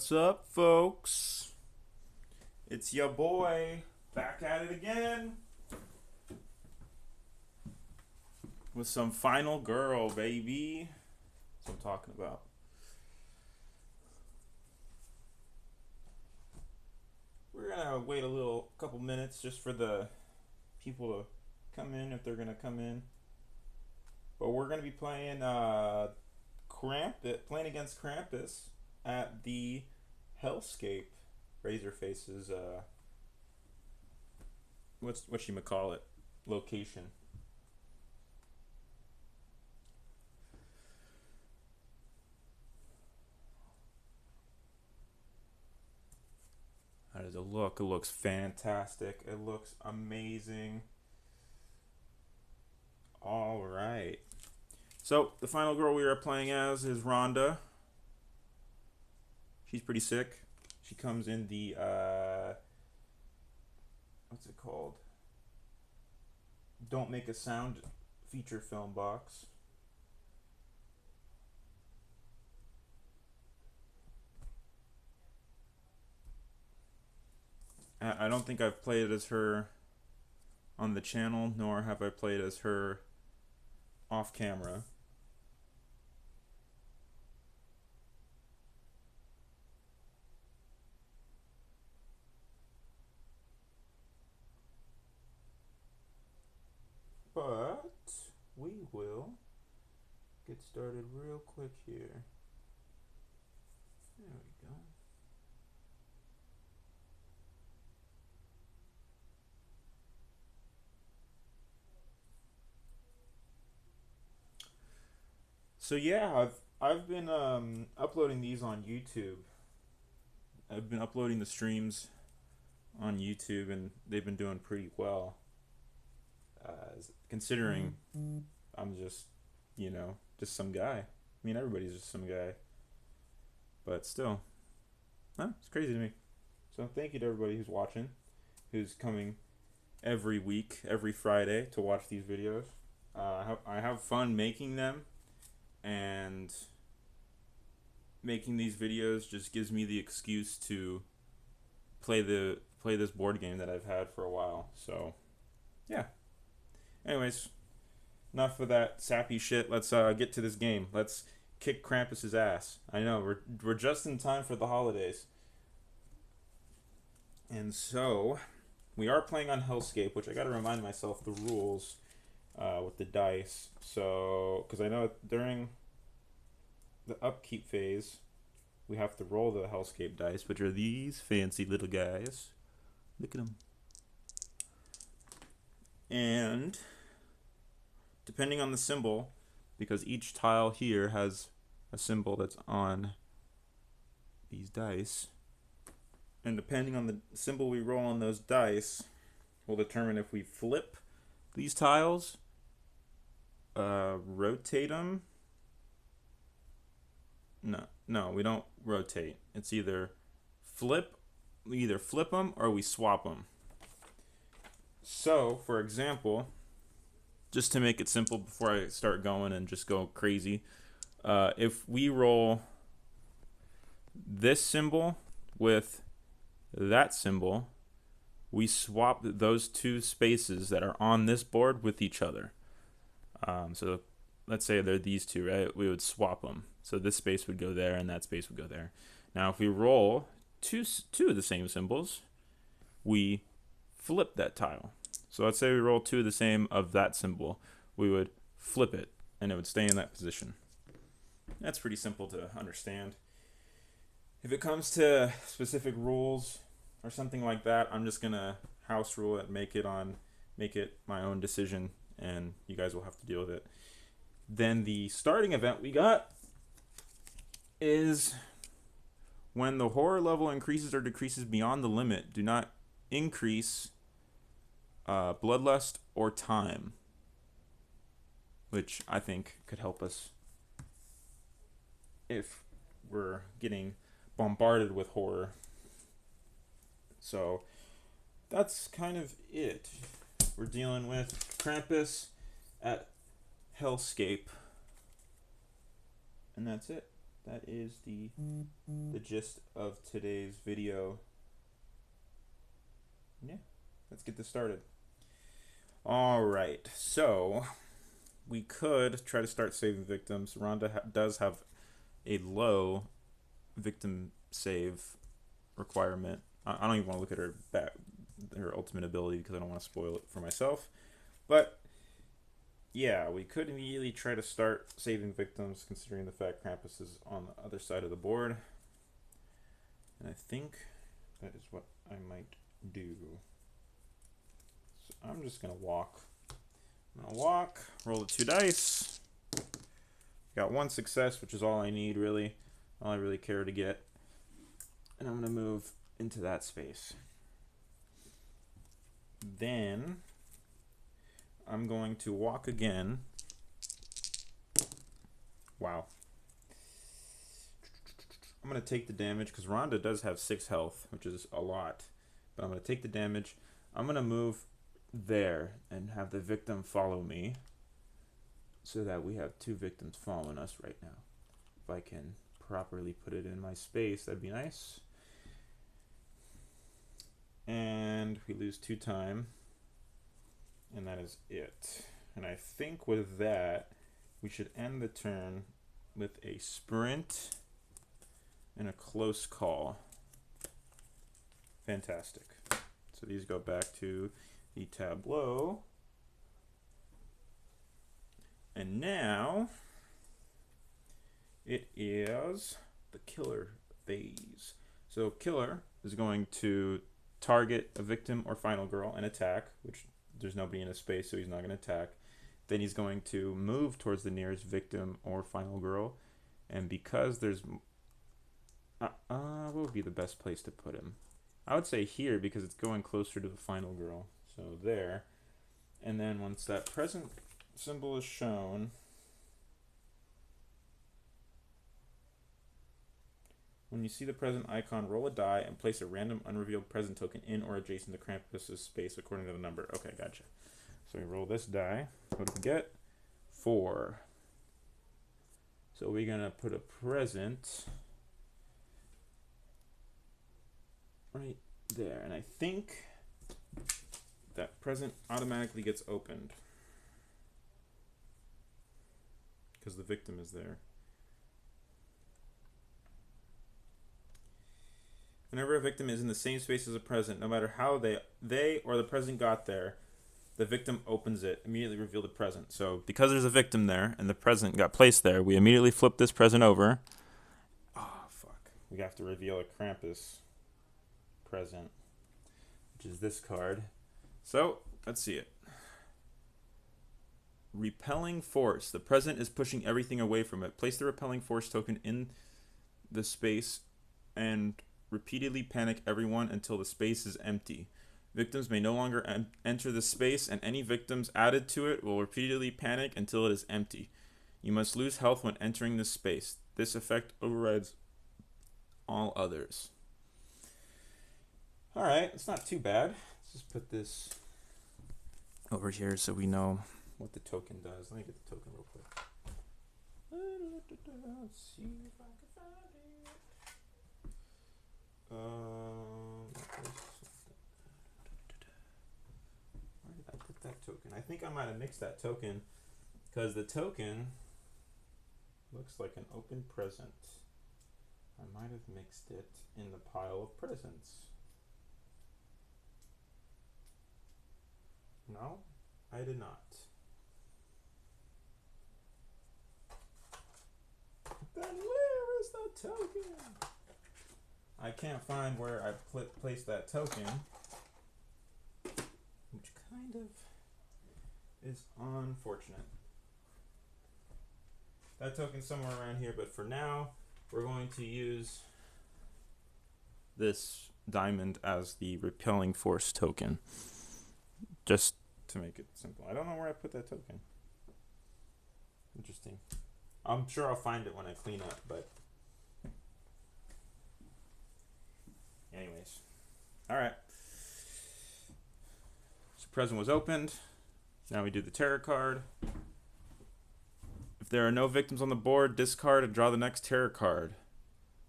What's up, folks? It's your boy back at it again with some Final Girl, baby. That's what I'm talking about. We're gonna wait a couple minutes just for the people to come in if they're gonna come in. But we're gonna be playing playing against Krampus at the Hellscape Razorface's what you call it location. How does it look? It looks fantastic. It looks amazing. All right. So the final girl we are playing as is Rhonda. She's pretty sick. She comes in the what's it called? Don't Make a Sound feature film box. I don't think I've played as her on the channel, nor have I played as her off camera. But we will get started real quick here. There we go. So yeah, I've been uploading these on YouTube. I've been uploading the streams on YouTube, and they've been doing pretty well. Considering I'm just, just some guy. I mean, everybody's just some guy. But still, it's crazy to me. So thank you to everybody who's watching, who's coming every week, every Friday to watch these videos. I have fun making them, and making these videos just gives me the excuse to play this board game that I've had for a while. So, yeah. Anyways, enough of that sappy shit. Let's get to this game. Let's kick Krampus's ass. I know we're just in time for the holidays, and so we are playing on Hellscape, which I got to remind myself the rules with the dice. So, because I know during the upkeep phase, we have to roll the Hellscape dice, which are these fancy little guys. Look at them. And depending on the symbol, because each tile here has a symbol that's on these dice, and depending on the symbol we roll on those dice will determine if we flip these tiles, rotate them. No, we don't rotate. It's either we either flip them or we swap them. So, for example, just to make it simple before I start going and just go crazy, if we roll this symbol with that symbol, we swap those two spaces that are on this board with each other. So let's say they're these two, right? We would swap them. So this space would go there and that space would go there. Now if we roll two of the same symbols, we flip that tile. So let's say we roll two of the same of that symbol. We would flip it and it would stay in that position. That's pretty simple to understand. If it comes to specific rules or something like that, I'm just gonna house rule it, make it my own decision, and you guys will have to deal with it. Then the starting event we got is when the horror level increases or decreases beyond the limit, do not increase bloodlust or time, which I think could help us if we're getting bombarded with horror. So that's kind of it. We're dealing with Krampus at Hellscape, and that's it. that is the gist of today's video. Yeah, let's get this started. All right, so we could try to start saving victims. Rhonda does have a low victim save requirement. I don't even want to look at her ultimate ability because I don't want to spoil it for myself. But yeah, we could immediately try to start saving victims considering the fact Krampus is on the other side of the board. And I think that is what I might do. So I'm just going to walk. I'm going to walk, roll the 2 dice. Got 1 success, which is all I need, really. All I really care to get. And I'm going to move into that space. Then I'm going to walk again. Wow. I'm going to take the damage because Rhonda does have 6 health, which is a lot. But I'm going to take the damage. I'm going to move there and have the victim follow me so that we have 2 victims following us right now. If I can properly put it in my space, that'd be nice. And we lose 2 time. And that is it. And I think with that, we should end the turn with a sprint and a close call. Fantastic. So these go back to the tableau. And now it is the killer phase. So killer is going to target a victim or final girl and attack, which there's nobody in his space, so he's not going to attack. Then he's going to move towards the nearest victim or final girl. And because there's... what would be the best place to put him? I would say here because it's going closer to the final girl. So there. And then once that present symbol is shown, when you see the present icon, roll a die and place a random unrevealed present token in or adjacent to Krampus's space according to the number. Okay, gotcha. So we roll this die. What do we get? 4. So we're going to put a present right there. And I think that present automatically gets opened because the victim is there. Whenever a victim is in the same space as a present, no matter how they or the present got there, the victim opens it, immediately reveal the present. So because there's a victim there and the present got placed there, we immediately flip this present over. Oh, fuck. We have to reveal a Krampus present, which is this card. So let's see it. Repelling force. The present is pushing everything away from it. Place the repelling force token in the space and repeatedly panic everyone until the space is empty. Victims may no longer enter the space, and any victims added to it will repeatedly panic until it is empty. You must lose health when entering this space. This effect overrides all others. Alright, it's not too bad. Let's just put this over here so we know what the token does. Let me get the token real quick. Let's see if I can find it. Where did I put that token? I think I might have mixed that token because the token looks like an open present. I might have mixed it in the pile of presents. No, I did not. Then where is the token? I can't find where I placed that token, which kind of is unfortunate. That token's somewhere around here, but for now, we're going to use this diamond as the repelling force token, just to make it simple. I don't know where I put that token. Interesting. I'm sure I'll find it when I clean up, but anyways. Alright. So present was opened. Now we do the tarot card. If there are no victims on the board, discard and draw the next terror card.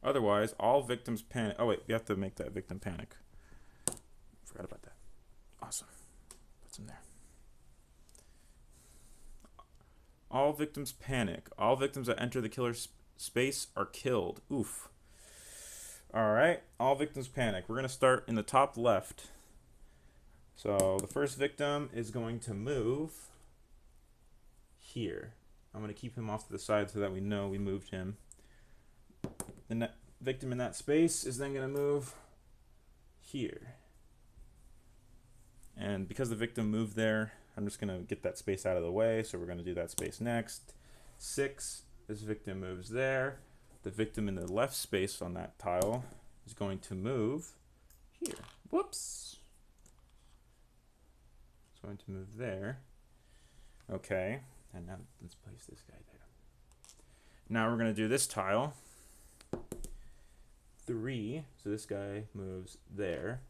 Otherwise, all victims panic. Oh wait, we have to make that victim panic. Forgot about that. Awesome. Put some there. All victims panic. All victims that enter the killer's space are killed. Oof. Alright, all victims panic. We're going to start in the top left. So the first victim is going to move here. I'm going to keep him off to the side so that we know we moved him. The victim in that space is then going to move here. And because the victim moved there, I'm just going to get that space out of the way. So we're going to do that space next. 6, this victim moves there. The victim in the left space on that tile is going to move here. Whoops. It's going to move there. Okay. And now let's place this guy there. Now we're going to do this tile. 3. So this guy moves there.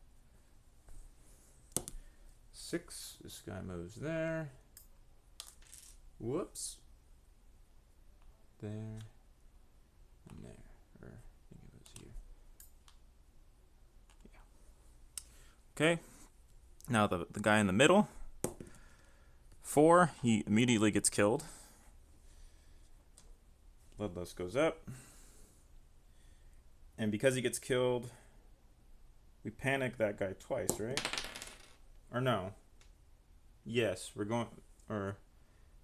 6. This guy moves there. Whoops. There. And there. Or I think it was here. Yeah. Okay. Now the guy in the middle. 4. He immediately gets killed. Bloodlust goes up. And because he gets killed, we panic that guy twice, right? Or no. Yes, we're going, or,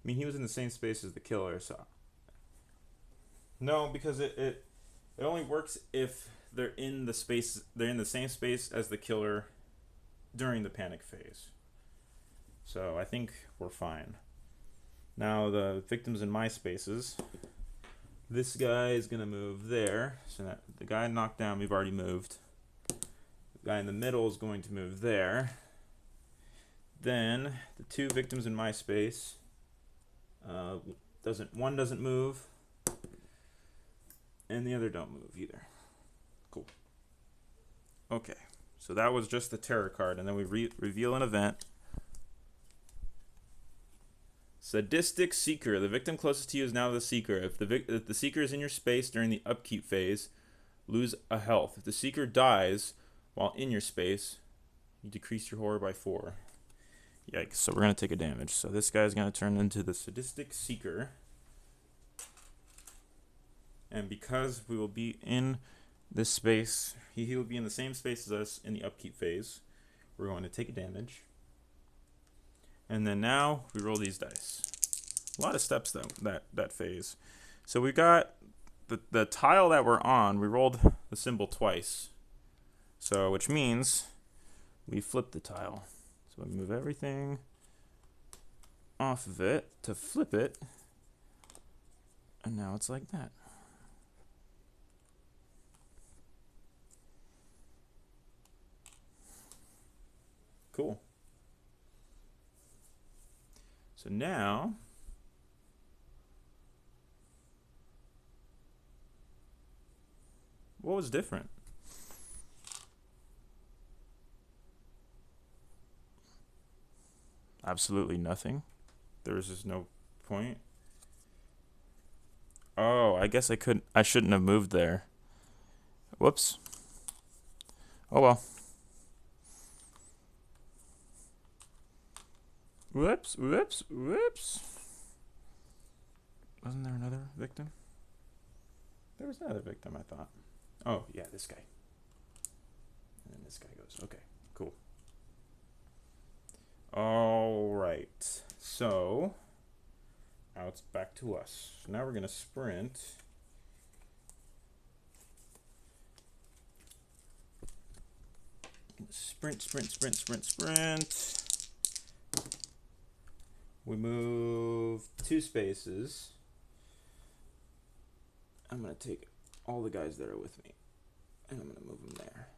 I mean, he was in the same space as the killer, so. No, because it only works if they're in the space, they're in the same space as the killer during the panic phase. So I think we're fine. Now the victims in my spaces. This guy is gonna move there. So that the guy knocked down, we've already moved. The guy in the middle is going to move there. Then the 2 victims in my space, one doesn't move, and the other don't move either. Cool. Okay, so that was just the terror card, and then we reveal an event. Sadistic Seeker. The victim closest to you is now the Seeker. If the Seeker is in your space during the upkeep phase, lose a health. If the Seeker dies while in your space, you decrease your horror by 4. Yikes, so we're going to take a damage. So this guy's going to turn into the Sadistic Seeker. And because we will be in this space, he will be in the same space as us in the upkeep phase, we're going to take a damage. And then now we roll these dice. A lot of steps though, that phase. So we got the tile that we're on, we rolled the symbol twice. So which means we flip the tile. So we move everything off of it to flip it. And now it's like that. Cool. So now, what was different? Absolutely nothing. There was just no point. Oh, I guess I shouldn't have moved there. Whoops. Oh well. Whoops, whoops, whoops. Wasn't there another victim? There was another victim, I thought. Oh, yeah, this guy. And then this guy goes. Okay, cool. All right. So, now it's back to us. So now we're going to sprint. Sprint, sprint, sprint, sprint, sprint. We move 2 spaces. I'm going to take all the guys that are with me, and I'm going to move them there.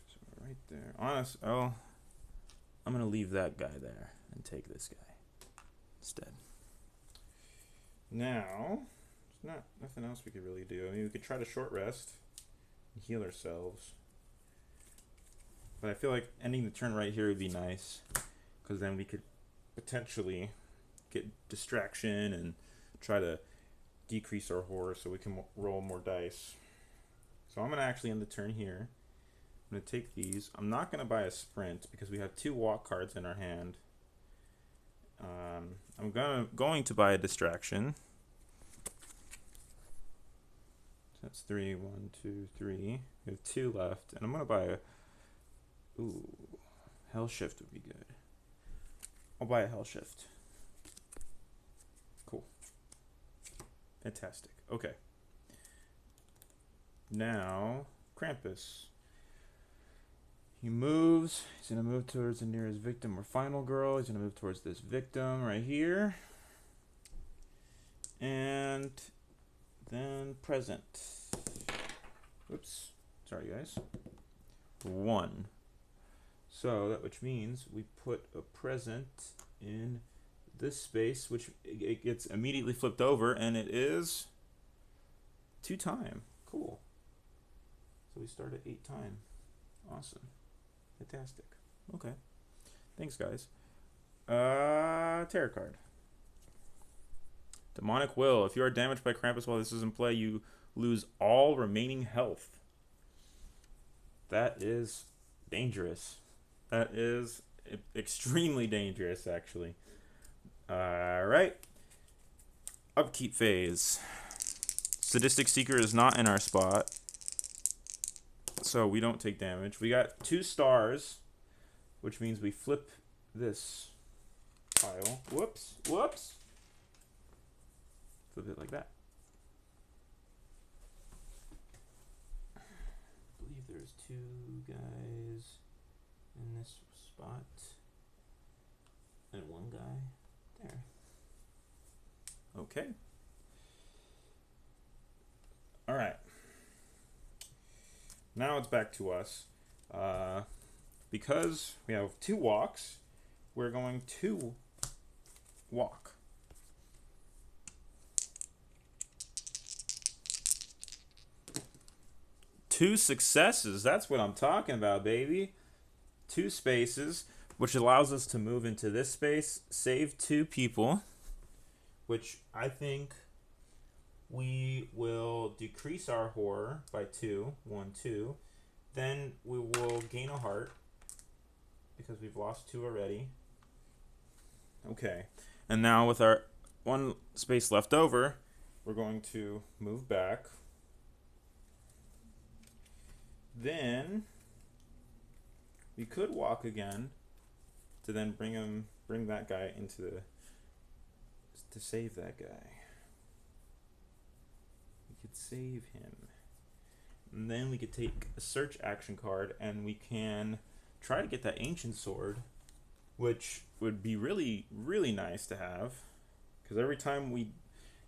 So right there. I'm going to leave that guy there and take this guy instead. Now, there's nothing else we could really do. I mean, we could try to short rest and heal ourselves. But I feel like ending the turn right here would be nice, because then we could potentially get distraction and try to decrease our horror so we can roll more dice. So I'm going to actually end the turn here. I'm going to take these. I'm not going to buy a sprint because we have 2 walk cards in our hand. I'm going to buy a distraction. That's 3, 1, 2, 3. We have 2 left, and I'm gonna buy a. Ooh, Hell Shift would be good. I'll buy a Hell Shift. Cool. Fantastic. Okay. Now Krampus. He moves. He's gonna move towards the nearest victim or final girl. He's gonna move towards this victim right here, and then present. Oops. Sorry, guys. 1. So that which means we put a present in this space, which it gets immediately flipped over, and it is 2 time. Cool. So we start at 8 time. Awesome. Fantastic. Okay. Thanks, guys. Tarot card. Demonic Will. If you are damaged by Krampus while this is in play, you lose all remaining health. That is dangerous. That is extremely dangerous, actually. Alright. Upkeep phase. Sadistic Seeker is not in our spot, so we don't take damage. We got 2 stars, which means we flip this pile. Whoops. Whoops. Flip it like that. I believe there's 2 guys in this spot and 1 guy there. Okay. All right. Now it's back to us. Because we have 2 walks, we're going to walk. Two successes. That's what I'm talking about, baby. 2 spaces, which allows us to move into this space, save 2 people, which I think we will decrease our horror by 2. 1, 2. Then we will gain a heart because we've lost 2 already. Okay. And now with our 1 space left over, we're going to move back. Then we could walk again to then bring that guy into the, to save that guy. We could save him. And then we could take a search action card and we can try to get that ancient sword, which would be really, really nice to have. Because every time we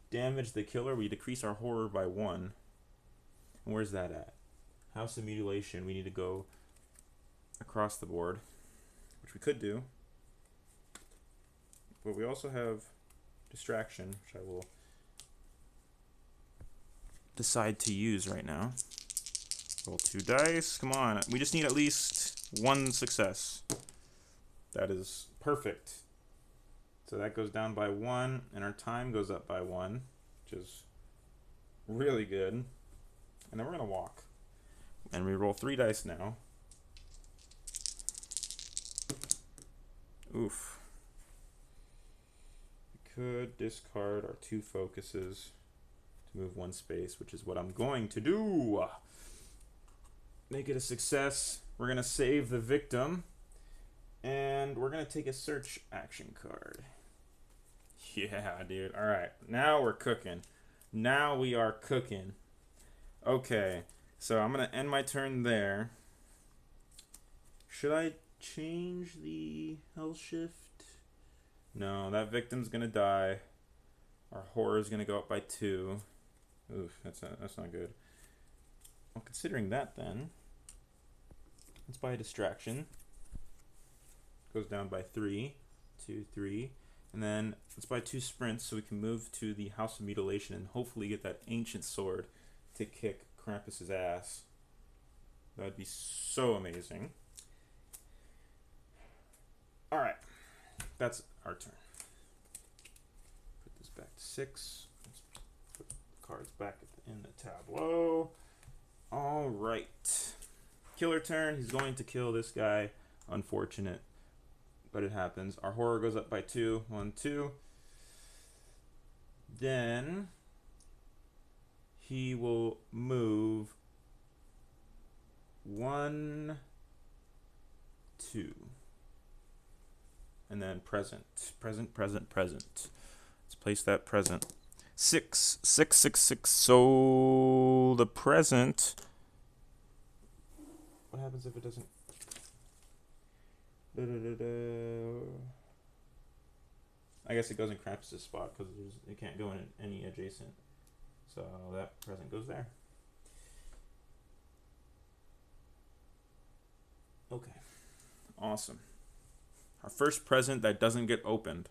damage the killer, we decrease our horror by 1. And where's that at? House of Mutilation. We need to go across the board, which we could do. But we also have Distraction, which I will decide to use right now. Roll 2 dice. Come on. We just need at least 1 success. That is perfect. So that goes down by 1, and our time goes up by 1, which is really good. And then we're going to walk. And we roll 3 dice now. Oof. We could discard our 2 focuses to move 1 space, which is what I'm going to do. Make it a success. We're going to save the victim. And we're going to take a search action card. Yeah, dude. All right. Now we're cooking. Now we are cooking. Okay. So I'm going to end my turn there. Should I change the Hell Shift? No, that victim's going to die. Our horror is going to go up by 2. Oof, that's not good. Well, considering that then, let's buy a distraction. Goes down by 3, 2, 3. And then let's buy 2 sprints so we can move to the House of Mutilation and hopefully get that ancient sword to kick Krampus's ass. That'd be so amazing. Alright. That's our turn. Put this back to 6. Let's put the cards back in the tableau. All right. Killer turn. He's going to kill this guy. Unfortunate, but it happens. Our horror goes up by 2. 1, 2. Then he will move 1, 2. And then present. Let's place that present. 6, 6, 6, 6. So the present. What happens if it doesn't? I guess it goes in Krampus' spot because it can't go in any adjacent. So that present goes there. Okay. Awesome. Our first present that doesn't get opened.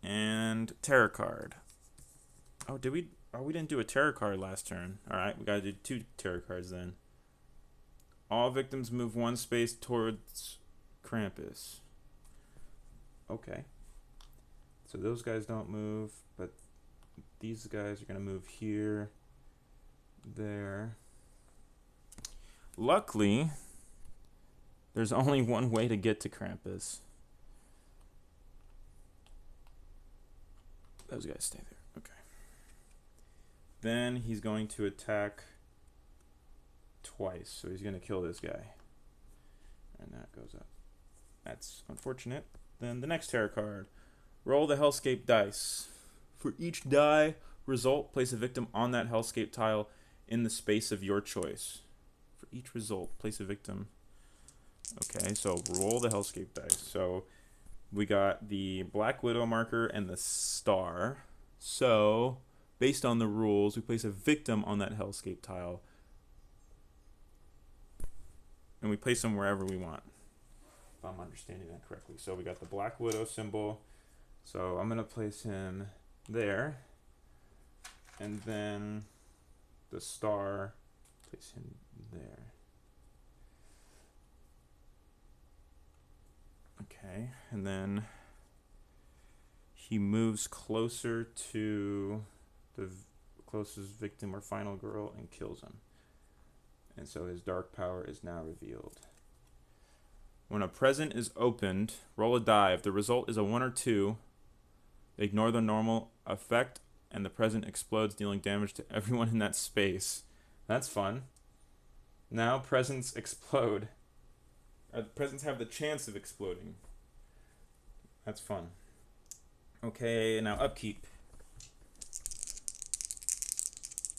And tarot card. Oh, did we? Oh, we didn't do a tarot card last turn. All right, we gotta do 2 tarot cards then. All victims move 1 space towards Krampus. Okay. So those guys don't move, but these guys are gonna move here, there. Luckily, there's only one way to get to Krampus. Those guys stay there. Okay. Then he's going to attack twice. So he's going to kill this guy. And that goes up. That's unfortunate. Then the next tarot card. Roll the Hellscape dice. For each die result, place a victim on that Hellscape tile in the space of your choice. For each result, place a victim. Okay, so roll the Hellscape dice. So we got the Black Widow marker and the star. So, based on the rules, we place a victim on that Hellscape tile. And we place them wherever we want. If I'm understanding that correctly. So we got the Black Widow symbol. So I'm going to place him there. And then the star, place him there. Okay, and then he moves closer to the closest victim or final girl and kills him. And so his dark power is now revealed. When a present is opened, roll a die. If the result is a 1 or 2, ignore the normal effect and the present explodes, dealing damage to everyone in that space. That's fun. Now presents explode. Presents have the chance of exploding. That's fun. Okay, now upkeep.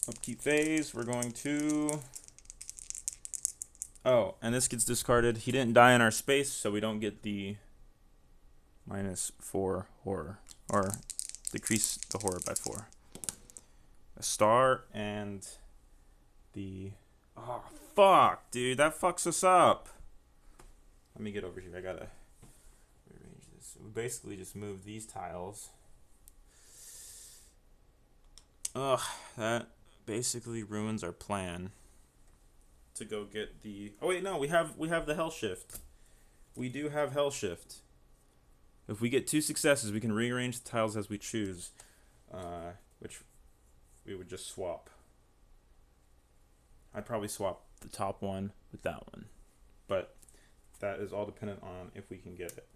Upkeep phase, we're going to... Oh, and this gets discarded. He didn't die in our space, so we don't get the -4 horror. Or decrease the horror by 4. A star and the... Oh, fuck, dude. That fucks us up. Let me get over here. I gotta rearrange this. We basically just move these tiles. Ugh, that basically ruins our plan to go get the... Oh wait, no, we have the Hell Shift. We do have Hell Shift. If we get 2 successes, we can rearrange the tiles as we choose, which we would just swap. I'd probably swap the top one with that one, but that is all dependent on if we can get it.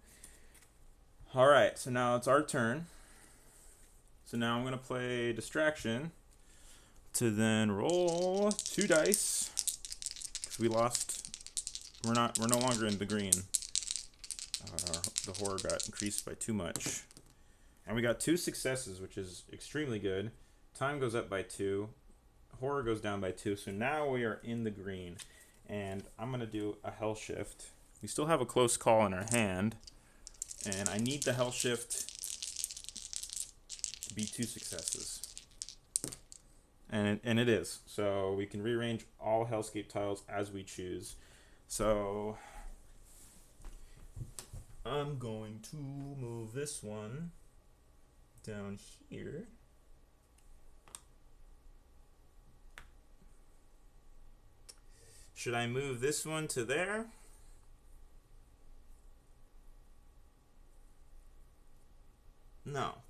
All right, so now it's our turn. So now I'm gonna play Distraction to then roll 2 dice. Cause we lost. We're no longer in the green. The horror got increased by too much, and we got 2 successes, which is extremely good. Time goes up by 2. Horror goes down by 2. So now we are in the green, and I'm gonna do a Hell Shift. We still have a close call in our hand, and I need the Hell Shift to be 2 successes. And it is. So we can rearrange all Hellscape tiles as we choose. So I'm going to move this one down here. Should I move this one to there?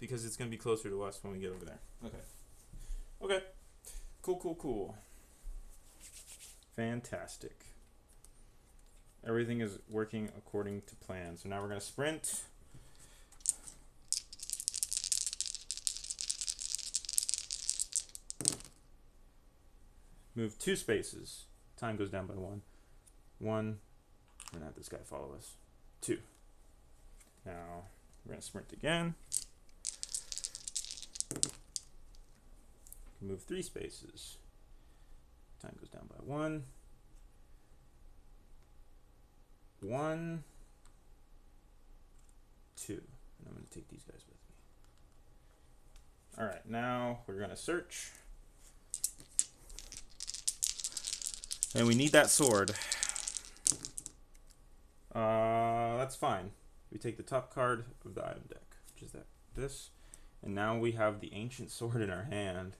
because it's going to be closer to us when we get over there. Okay. Okay. Cool, cool, cool. Fantastic. Everything is working according to plan. So now we're going to sprint. Move 2 spaces. Time goes down by 1. 1. We're going to have this guy follow us. 2. Now we're going to sprint again. Move 3 spaces. Time goes down by 1. 1. 2. And I'm going to take these guys with me. Alright, now we're going to search. And we need that sword. That's fine. We take the top card of the item deck, which is this. And now we have the ancient sword in our hand,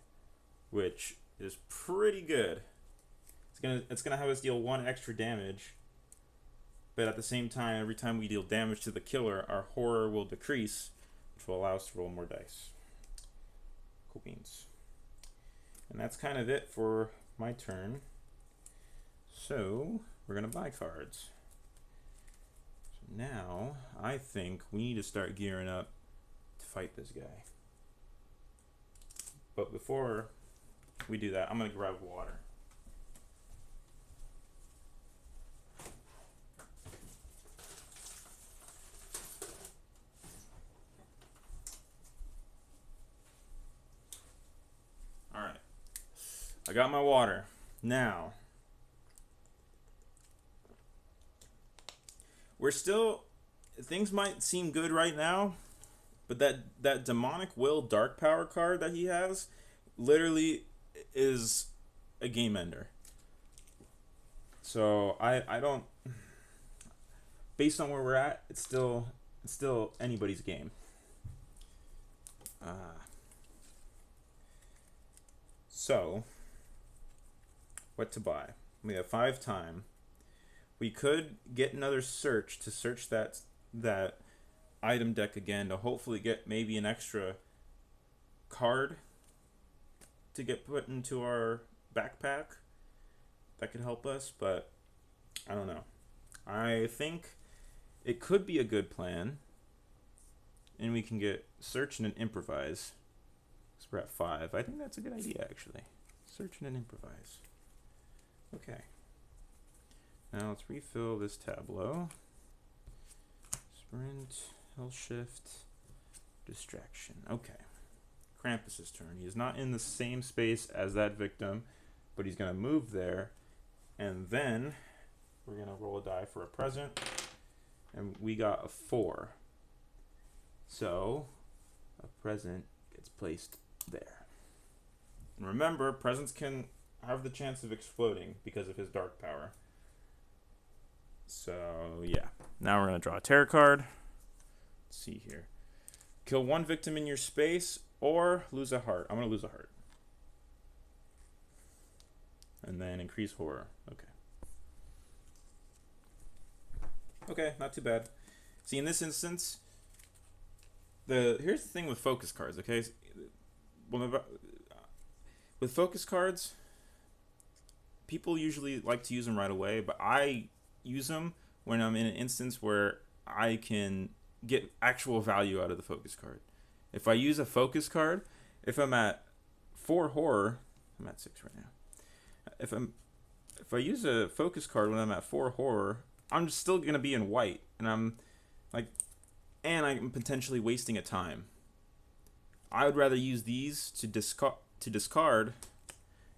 which is pretty good. It's gonna have us deal 1 extra damage, but at the same time, every time we deal damage to the killer, our horror will decrease, which will allow us to roll more dice. Cool beans. And that's kind of it for my turn. So we're gonna buy cards. So now I think we need to start gearing up to fight this guy. But before we do that, I'm gonna grab water. Alright. I got my water. Now, we're still, things might seem good right now, but that demonic will dark power card that he has literally is a game ender. So I don't, based on where we're at, it's still anybody's game. So what to buy? We have 5 time. We could get another search to search that item deck again to hopefully get maybe an extra card to get put into our backpack. That could help us, but I don't know. I think it could be a good plan, and we can get search and an improvise. So we're at 5. I think that's a good idea, actually. Search and an improvise. Okay. Now let's refill this tableau. Sprint, Hell Shift, Distraction. Okay. Krampus' turn. He is not in the same space as that victim, but he's going to move there. And then we're going to roll a die for a present. And we got a 4. So a present gets placed there. And remember, presents can have the chance of exploding because of his dark power. So, yeah. Now we're going to draw a terror card. Let's see here. Kill 1 victim in your space or lose a heart. I'm going to lose a heart. And then increase horror. Okay. Okay, not too bad. See, in this instance, here's the thing with focus cards, okay? With focus cards, people usually like to use them right away, but I use them when I'm in an instance where I can get actual value out of the focus card. If I use a focus card, if I'm at 4 horror, I'm at 6 right now. If I use a focus card when I'm at 4 horror, I'm still gonna be in white, and I'm potentially wasting a time. I would rather use these to discard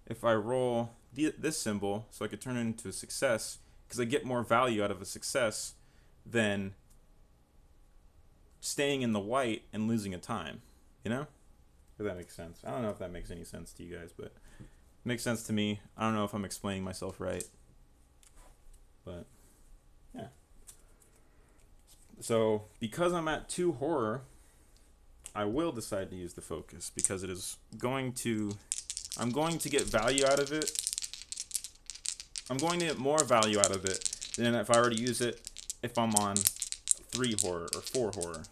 if I roll this symbol, so I could turn it into a success, because I get more value out of a success than staying in the white and losing a time. You know? If that makes sense. I don't know if that makes any sense to you guys, but it makes sense to me. I don't know if I'm explaining myself right. But, yeah. So, because I'm at 2 horror, I will decide to use the focus, because it is going to... I'm going to get value out of it. I'm going to get more value out of it than if I were to use it if I'm on 3 horror or 4 horror.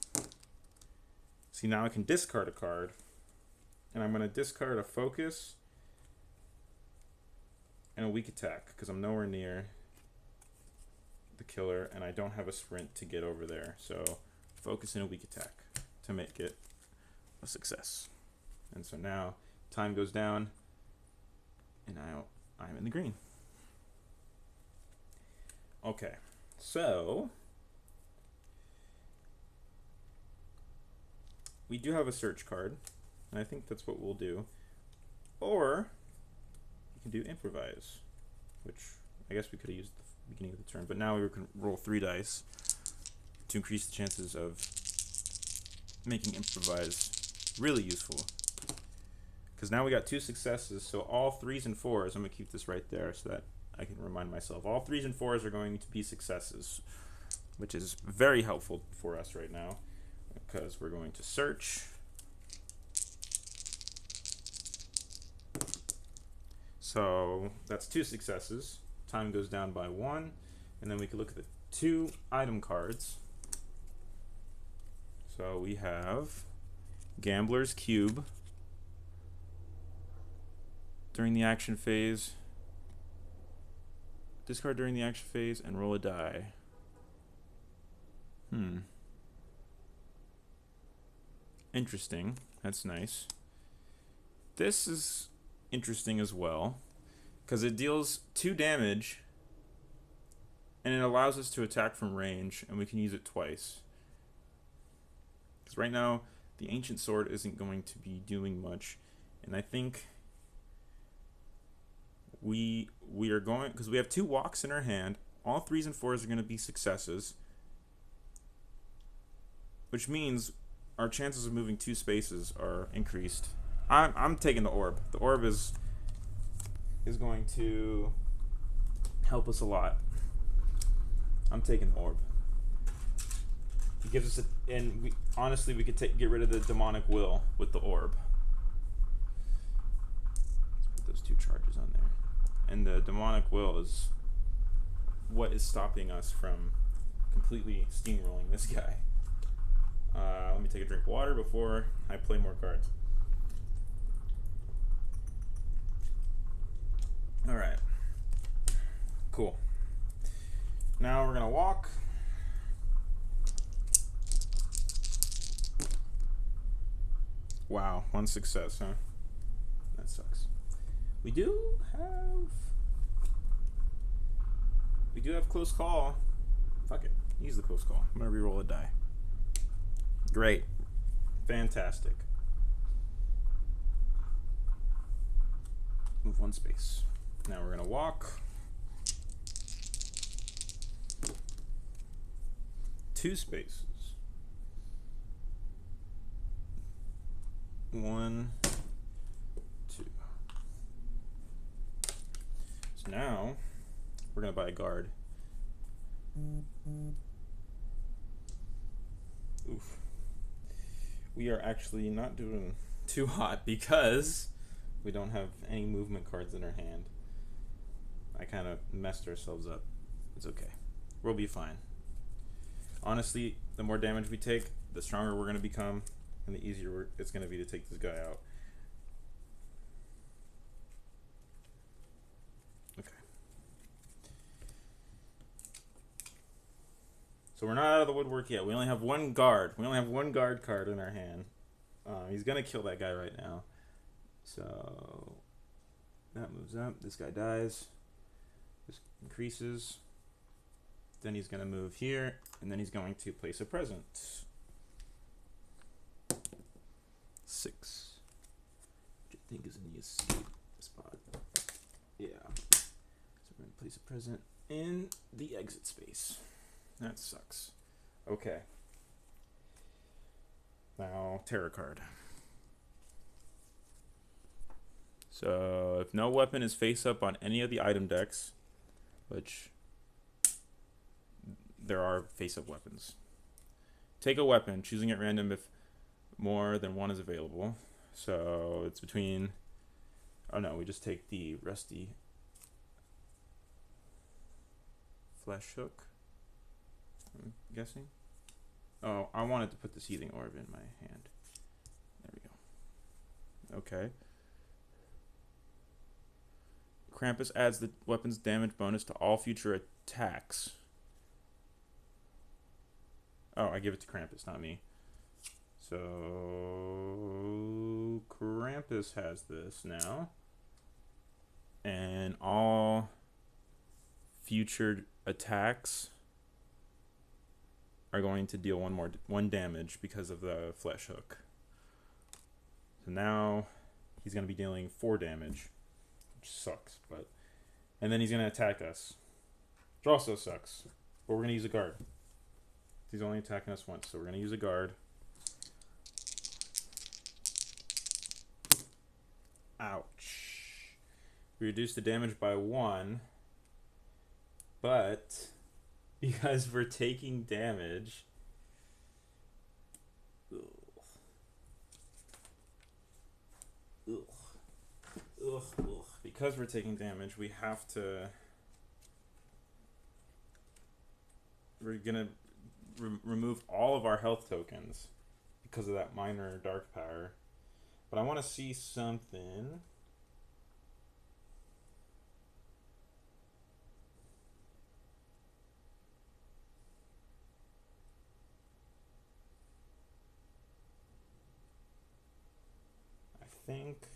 See, now I can discard a card. And I'm going to discard a focus and a weak attack because I'm nowhere near the killer and I don't have a sprint to get over there. So focus and a weak attack to make it a success. And so now time goes down and I'm in the green. Okay, so we do have a search card, and I think that's what we'll do. Or we can do improvise, which I guess we could have used at the beginning of the turn, but now we can roll 3 dice to increase the chances of making improvise really useful. Because now we got 2 successes, so all 3s and 4s, I'm going to keep this right there so that I can remind myself. All 3s and 4s are going to be successes, which is very helpful for us right now, because we're going to search. So that's 2 successes. Time goes down by 1, and then we can look at the 2 item cards. So we have Gambler's Cube during the action phase. Discard during the action phase and roll a die. Interesting. That's nice. This is interesting as well, because it deals 2 damage and it allows us to attack from range, and we can use it twice. Because right now, the Ancient Sword isn't going to be doing much, and I think we are going, because we have 2 walks in our hand, all 3s and 4s are going to be successes, which means our chances of moving 2 spaces are increased. I'm taking the orb. The orb is going to help us a lot. I'm taking the orb. It gives us and honestly we could get rid of the demonic will with the orb. Let's put those 2 charges on there. And the demonic will is what is stopping us from completely steamrolling this guy. Let me take a drink of water before I play more cards. Alright. Cool. Now we're going to walk. Wow, 1 success, huh? That sucks. We do have close call. Fuck it. Use the close call. I'm going to reroll a die. Great. Fantastic. Move 1 space. Now we're going to walk. 2 spaces. 1, 2. So now we're going to buy a guard. Oof. We are actually not doing too hot because we don't have any movement cards in our hand. I kind of messed ourselves up. It's okay. We'll be fine. Honestly, the more damage we take, the stronger we're going to become, and the easier it's going to be to take this guy out. Okay. So we're not out of the woodwork yet. We only have 1 guard. We only have 1 guard card in our hand. He's going to kill that guy right now. So that moves up. This guy dies. This increases. Then he's going to move here, and then he's going to place a present. 6. Which I think is in the escape spot. Yeah. So we're going to place a present in the exit space. That sucks. Okay. Now, terror card. So, if no weapon is face up on any of the item decks, which there are face up weapons, take a weapon, choosing at random if more than 1 is available. So, it's between. Oh no, we just take the rusty flesh hook, I'm guessing. Oh, I wanted to put the seething orb in my hand. Okay. Krampus adds the weapon's damage bonus to all future attacks. Oh, I give it to Krampus, not me. So Krampus has this now. And all future attacks are going to deal one damage because of the flesh hook. So now he's going to be dealing 4 damage, which sucks, but and then he's going to attack us, which also sucks. But we're going to use a guard. He's only attacking us once, so we're going to use a guard. Ouch. We reduce the damage by 1, but because we're taking damage, because we're taking damage, we have to. We're gonna remove all of our health tokens because of that minor dark power. But I want to see something. I think.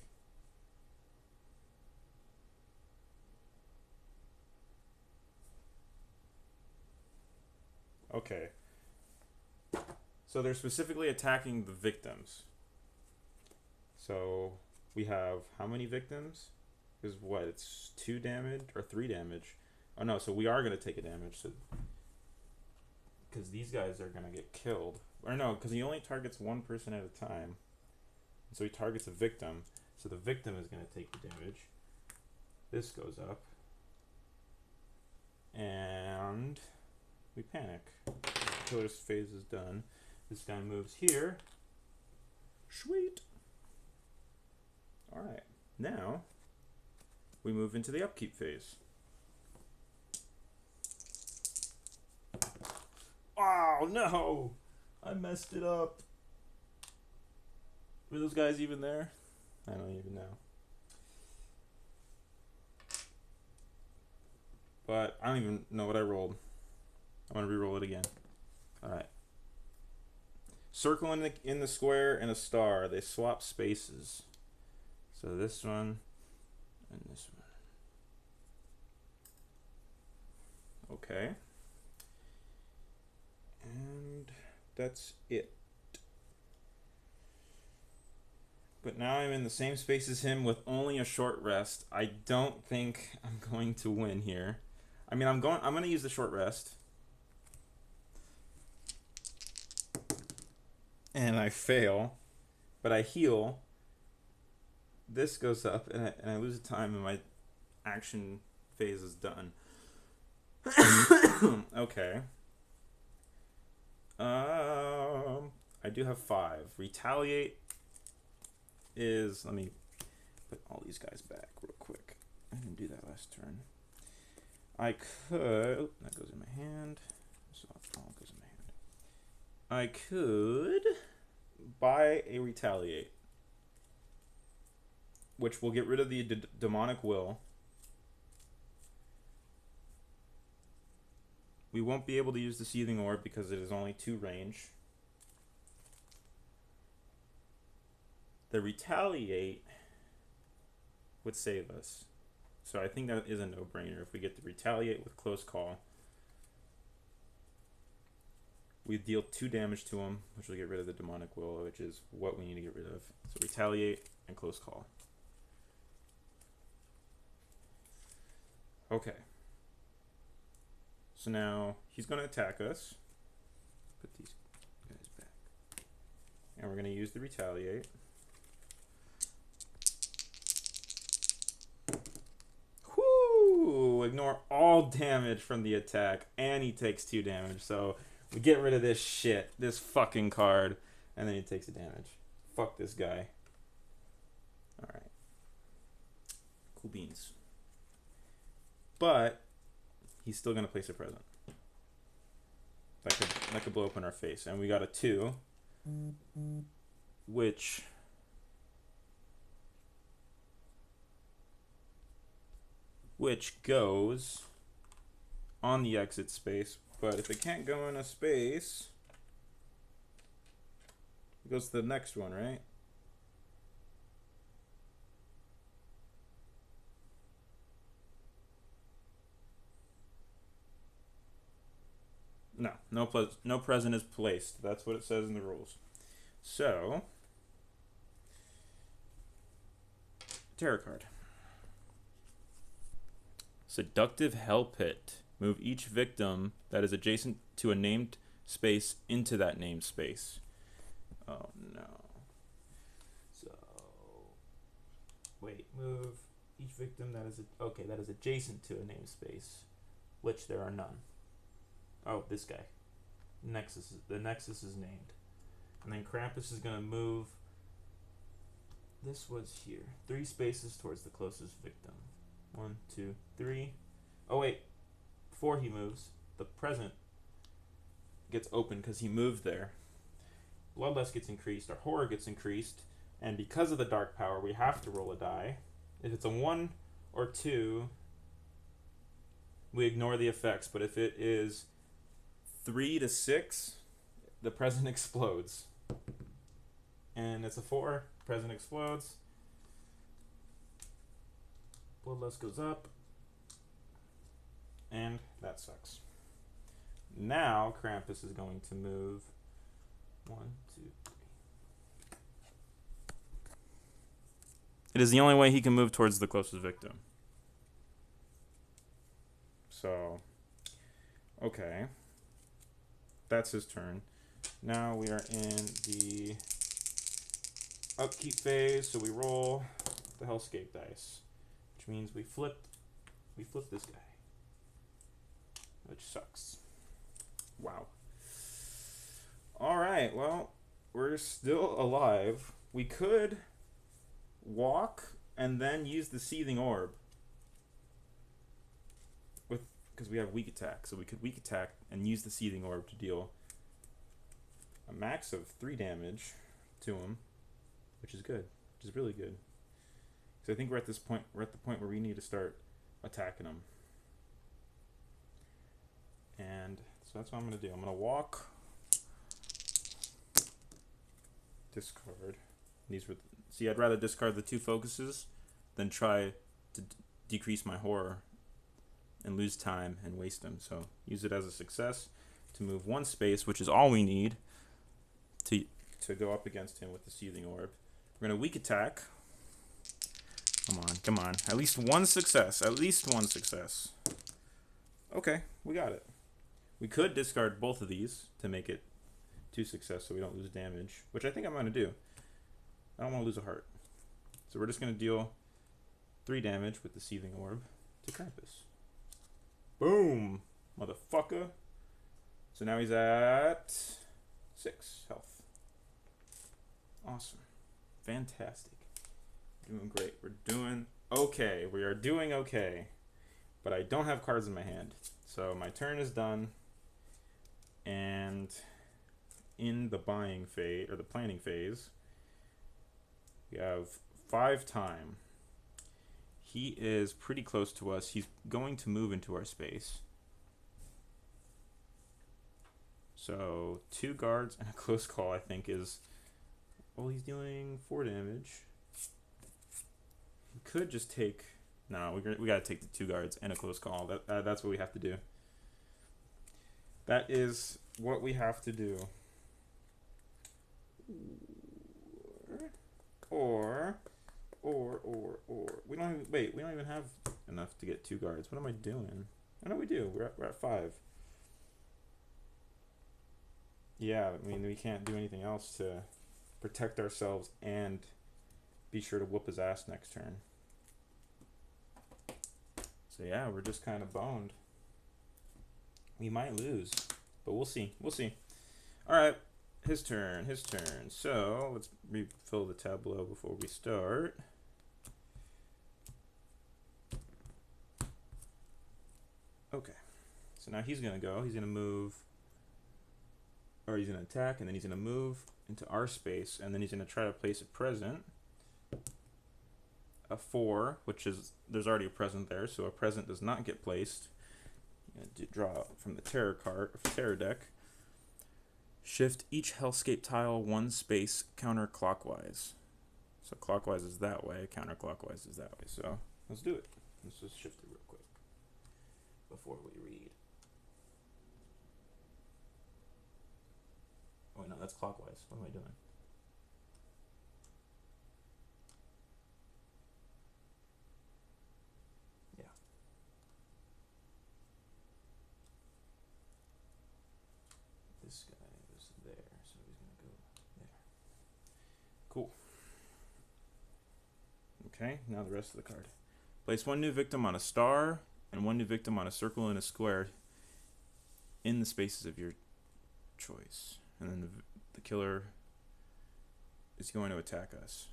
Okay. So they're specifically attacking the victims. So we have how many victims? Is what? It's 2 damage or 3 damage. Oh no, so we are going to take a damage. So because these guys are going to get killed. Or no, because he only targets one person at a time. So he targets a victim. So the victim is going to take the damage. This goes up. And we panic. The killer's phase is done. This guy moves here. Sweet. Alright. Now, we move into the upkeep phase. Oh, no! I messed it up. Were those guys even there? I don't even know. But I don't even know what I rolled. I want to re-roll it again. Alright. Circle in the square and a star. They swap spaces. So this one and this one. Okay. And that's it. But now I'm in the same space as him with only a short rest. I don't think I'm going to win here. I mean, I'm going to use the short rest. And I fail, but I heal. This goes up, and I lose time, and my action phase is done. Okay. I do have 5. Retaliate is. Let me put all these guys back real quick. I didn't do that last turn. I could. Oh, that goes in my hand. So all goes in my hand. I could buy a retaliate, which will get rid of the demonic will. We won't be able to use the seething orb because it is only 2 range. The retaliate would save us. So I think that is a no-brainer. If we get the retaliate with close call, we deal 2 damage to him, which will get rid of the demonic will, which is what we need to get rid of. So retaliate and close call. Okay. So now he's going to attack us. Put these guys back. And we're going to use the retaliate. Whoo! Ignore all damage from the attack. And he takes 2 damage. So we get rid of this shit. This fucking card. And then he takes the damage. Fuck this guy. Alright. Cool beans. But he's still gonna place a present. That could blow up in our face. And we got a 2. Which which goes on the exit space. But if it can't go in a space, it goes to the next one, right? No present is placed. That's what it says in the rules. So, tarot card. Seductive Hell Pit. Move each victim that is adjacent to a named space into that named space. Oh no. So, wait, move each victim that is that is adjacent to a named space, which there are none. Oh, this guy. The Nexus is named. And then Krampus is gonna move. This was here. 3 spaces towards the closest victim. 1, 2, 3. Oh wait. Before he moves, the present gets open because he moved there. Bloodlust gets increased, our horror gets increased, and because of the dark power, we have to roll a die. If it's a 1 or 2, we ignore the effects, but if it is 3 to 6, the present explodes. And it's a 4, present explodes. Bloodlust goes up. And that sucks. Now Krampus is going to move 1, 2, 3. It is the only way he can move towards the closest victim. So, okay. That's his turn. Now we are in the upkeep phase, so we roll the Hellscape dice, which means we flip this guy, which sucks. Wow. All right, well, we're still alive. We could walk and then use the Seething Orb because we have weak attack, so we could weak attack and use the Seething Orb to deal a max of 3 damage to him, which is good, which is really good. So I think we're at the point where we need to start attacking him. And so that's what I'm going to do. I'm going to walk, discard. See, I'd rather discard the 2 focuses than try to decrease my horror and lose time and waste them. So use it as a success to move 1 space, which is all we need to go up against him with the Seething Orb. We're going to weak attack. Come on. At least 1 success. Okay, we got it. We could discard both of these to make it 2 success so we don't lose damage, which I think I'm going to do. I don't want to lose a heart. So we're just going to deal 3 damage with the Seething Orb to Krampus. Boom! Motherfucker. So now he's at 6 health. Awesome. Fantastic. Doing great. We're doing okay. We are doing okay. But I don't have cards in my hand. So my turn is done. And in the buying phase, or the planning phase, we have 5 time. He is pretty close to us. He's going to move into our space. So 2 guards and a close call, I think, is... Well, he's dealing 4 damage. We could just take... No, we gotta take the 2 guards and a close call. That's what we have to do. That is what we have to do. Or we don't even have enough to get 2 guards. What am I doing? I know we do. We're at 5. Yeah, I mean, we can't do anything else to protect ourselves and be sure to whoop his ass next turn. So yeah, we're just kind of boned. We might lose, but we'll see. All right, his turn. So let's refill the tableau before we start. Okay, so now he's gonna go. He's gonna move, or he's gonna attack, and then he's gonna move into our space, and then he's gonna try to place a present. A a 4, which is, there's already a present there, so a present does not get placed. I'm going to draw from the terror deck. Shift each Hellscape tile 1 space counterclockwise. So clockwise is that way, counterclockwise is that way. So let's do it. Let's just shift it real quick before we read. Oh wait, no, that's clockwise. What am I doing? Yeah. This guy is there, so he's gonna go there. Cool. Okay, now the rest of the card. Place 1 new victim on a star and 1 new victim on a circle and a square in the spaces of your choice. And then the killer is going to attack us.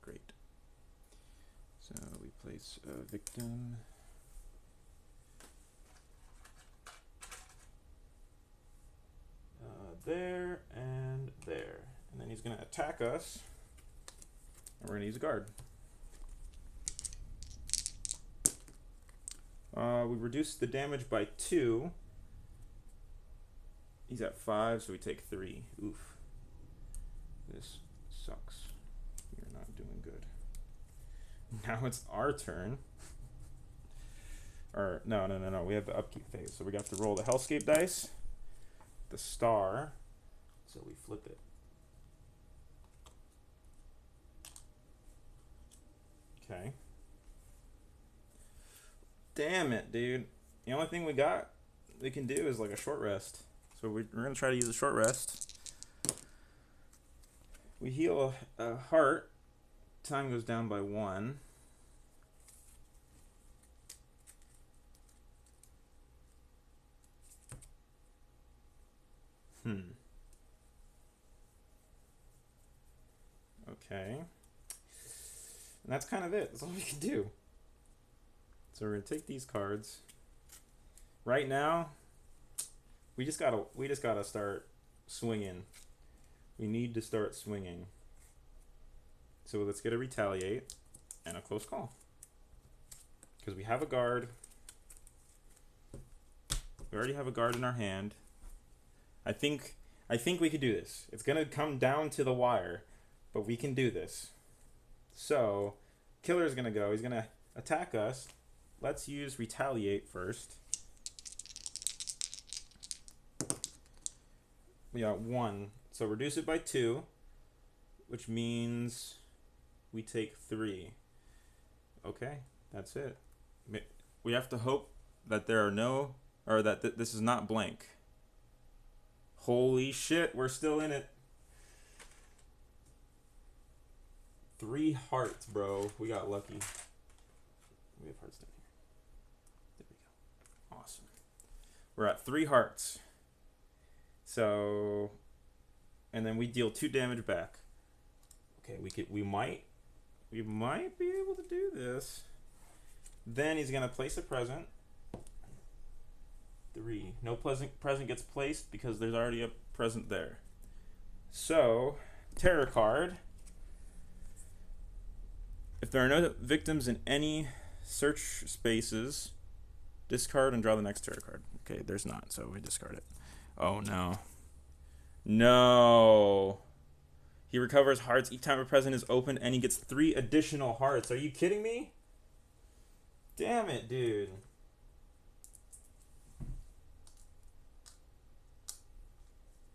Great. So we place a victim. There and there. And then he's going to attack us. And we're going to use a guard. We reduced the damage by 2. He's at 5, so we take 3. Oof. This sucks. You're not doing good. Now it's our turn. Or, no. We have the upkeep phase. So we got to roll the Hellscape dice. The star. So we flip it. Okay. Damn it, dude. The only thing we can do is like a short rest. So we're going to try to use a short rest. We heal a heart. Time goes down by 1. Okay. And that's kind of it. That's all we can do. So we're going to take these cards. Right now, we just gotta start swinging. We need to start swinging. So let's get a retaliate and a close call. Because we have a guard. We already have a guard in our hand. I think we could do this. It's gonna come down to the wire, but we can do this. So, killer's gonna go. He's gonna attack us. Let's use retaliate first. We got 1. So reduce it by 2, which means we take 3. Okay, that's it. We have to hope that there are no, or that this is not blank. Holy shit, we're still in it. 3 hearts, bro. We got lucky. We have hearts down here. There we go. Awesome. We're at 3 hearts. So, and then we deal 2 damage back. Okay, we might be able to do this. Then he's gonna place a present. 3. No present gets placed because there's already a present there. So, terror card. If there are no victims in any search spaces, discard and draw the next terror card. Okay, there's not, so we discard it. Oh no. No. He recovers hearts each time a present is opened and he gets 3 additional hearts. Are you kidding me? Damn it, dude.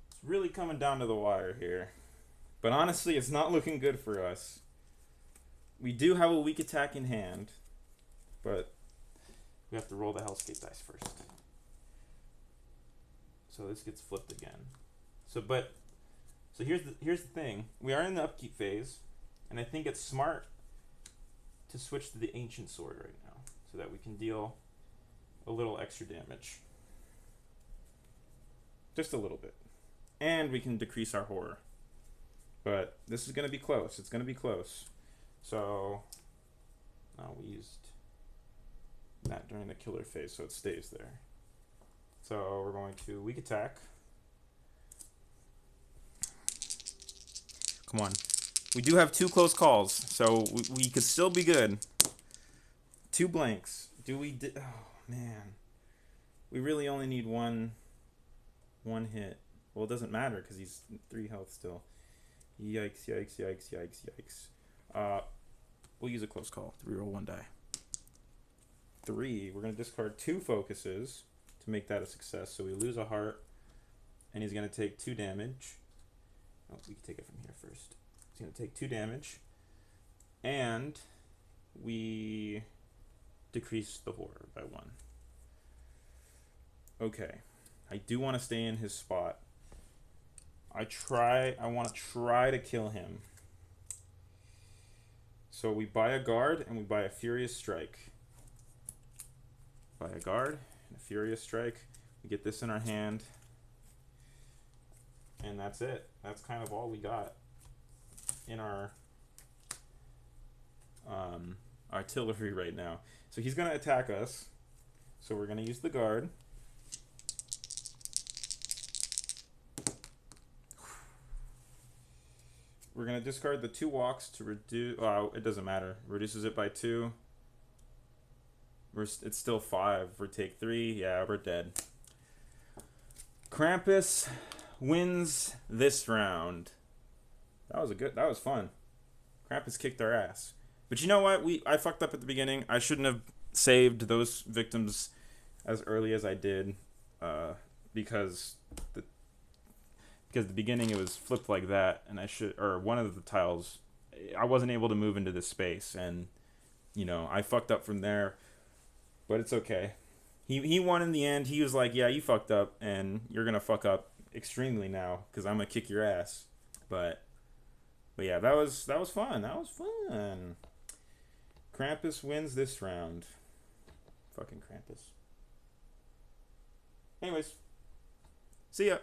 It's really coming down to the wire here. But honestly, it's not looking good for us. We do have a weak attack in hand, but we have to roll the Hellscape dice first. So this gets flipped again. So here's the thing. We are in the upkeep phase, and I think it's smart to switch to the Ancient Sword right now, so that we can deal a little extra damage. Just a little bit. And we can decrease our horror. But this is going to be close. It's going to be close. So, we used that during the killer phase, so it stays there. So we're going to weak attack. Come on. We do have 2 close calls, so we could still be good. 2 blanks. Oh man, we really only need one hit. Well, it doesn't matter because he's 3 health still. Yikes! Yikes! Yikes! Yikes! Yikes! We'll use a close call. 3 roll 1 die. 3. We're gonna discard 2 focuses to make that a success. So we lose a heart, and he's gonna take 2 damage. Oh, we can take it from here first. He's gonna take 2 damage, and we decrease the horror by 1. Okay, I do want to stay in his spot. I want to try to kill him. So we buy a guard and we buy a furious strike. Buy a guard and a furious strike. We get this in our hand, and that's it. That's kind of all we got in our artillery right now. So he's gonna attack us. So we're gonna use the guard. We're gonna discard the 2 walks to reduce. Oh, it doesn't matter. Reduces it by 2. It's still 5. We take 3. Yeah, we're dead. Krampus wins this round. That was fun. Krampus kicked our ass. But you know what? I fucked up at the beginning. I shouldn't have saved those victims as early as I did, because the beginning it was flipped like that, and one of the tiles, I wasn't able to move into this space, and I fucked up from there. But it's okay. He won in the end. He was like, yeah, you fucked up, and you're gonna fuck up extremely now because I'm gonna kick your ass. But yeah, that was fun. That was fun. Krampus wins this round. Fucking Krampus. Anyways, see ya.